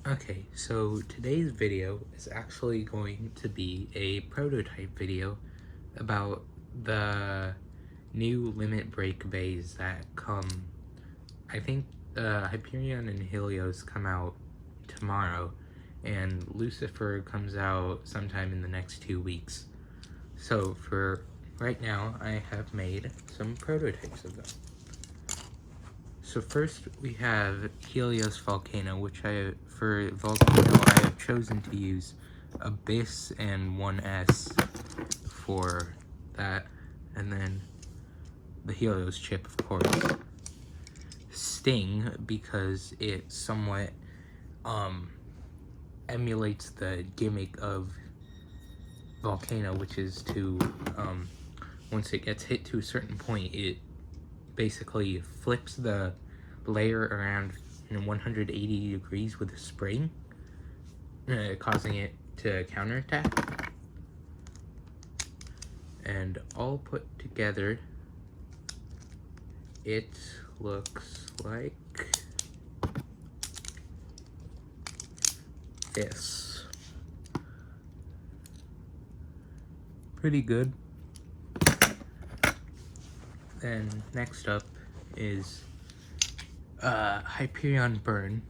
Okay, so today's video is actually going to be a prototype video about the new limit break bays that come. I think Hyperion and Helios come out tomorrow, and Lucifer comes out sometime in the next 2 weeks. So for right now, I have made some prototypes of them. So first we have Helios Volcano, which for Volcano I have chosen to use Abyss and 1S for that, and then the Helios chip, of course. Sting, because it somewhat emulates the gimmick of Volcano, which is to, once it gets hit to a certain point, it basically flips the layer around in 180 degrees with a spring, causing it to counterattack. And all put together, it looks like this. Pretty good. Then next up is Hyperion Burn.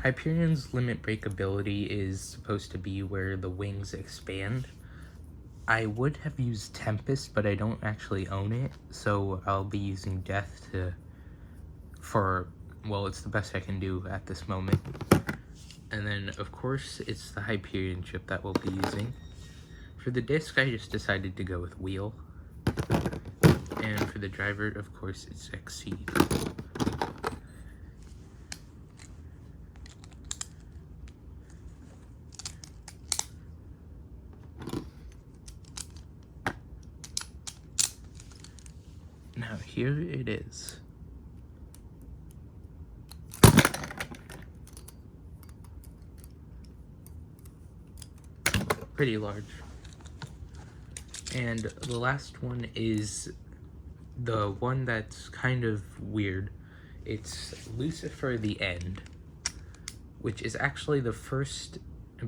Hyperion's limit break ability is supposed to be where the wings expand. I would have used Tempest, but I don't actually own it, so I'll be using Death it's the best I can do at this moment. And then, of course, it's the Hyperion chip that we'll be using. For the disc, I just decided to go with Wheel. And for the driver, of course, it's Exceed. Now here it is. Pretty large. And the last one is the one that's kind of weird. It's Lucifer the End, which is actually the first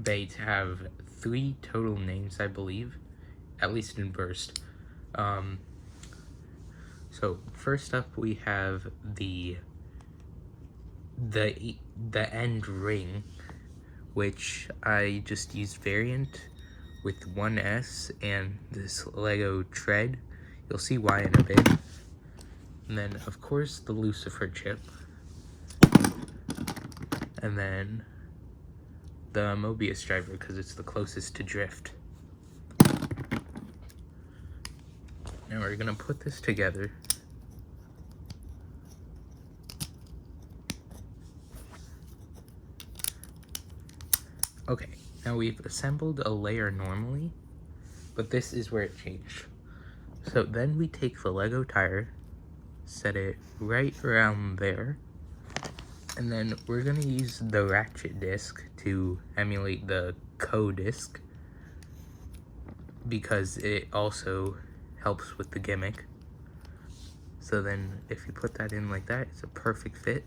bay to have 3 total names, I believe, at least in Burst. So first up we have the End Ring, which I just used Variant with 1S and this Lego Tread. You'll see why in a bit. And then, of course, the Lucifer chip. And then the Mobius driver, because it's the closest to Drift. Now we're gonna put this together. Okay, now we've assembled a layer normally, but this is where it changed. So then we take the Lego tire, set it right around there, and then we're gonna use the ratchet disc to emulate the disc, because it also helps with the gimmick. So then if you put that in like that, it's a perfect fit.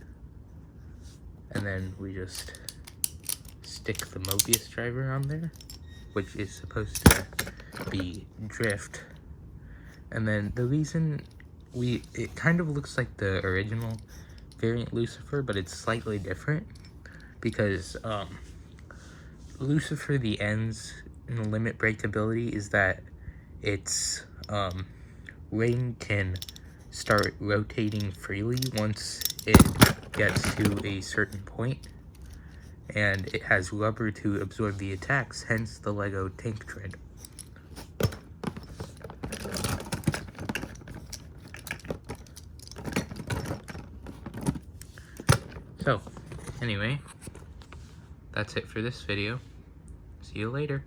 And then we just stick the Mobius driver on there, which is supposed to be Drift. And then the reason it kind of looks like the original Variant Lucifer, but it's slightly different, because Lucifer the End's limit break ability is that its ring can start rotating freely once it gets to a certain point, and it has rubber to absorb the attacks, hence the Lego Tank Tread. So, anyway, that's it for this video. See you later.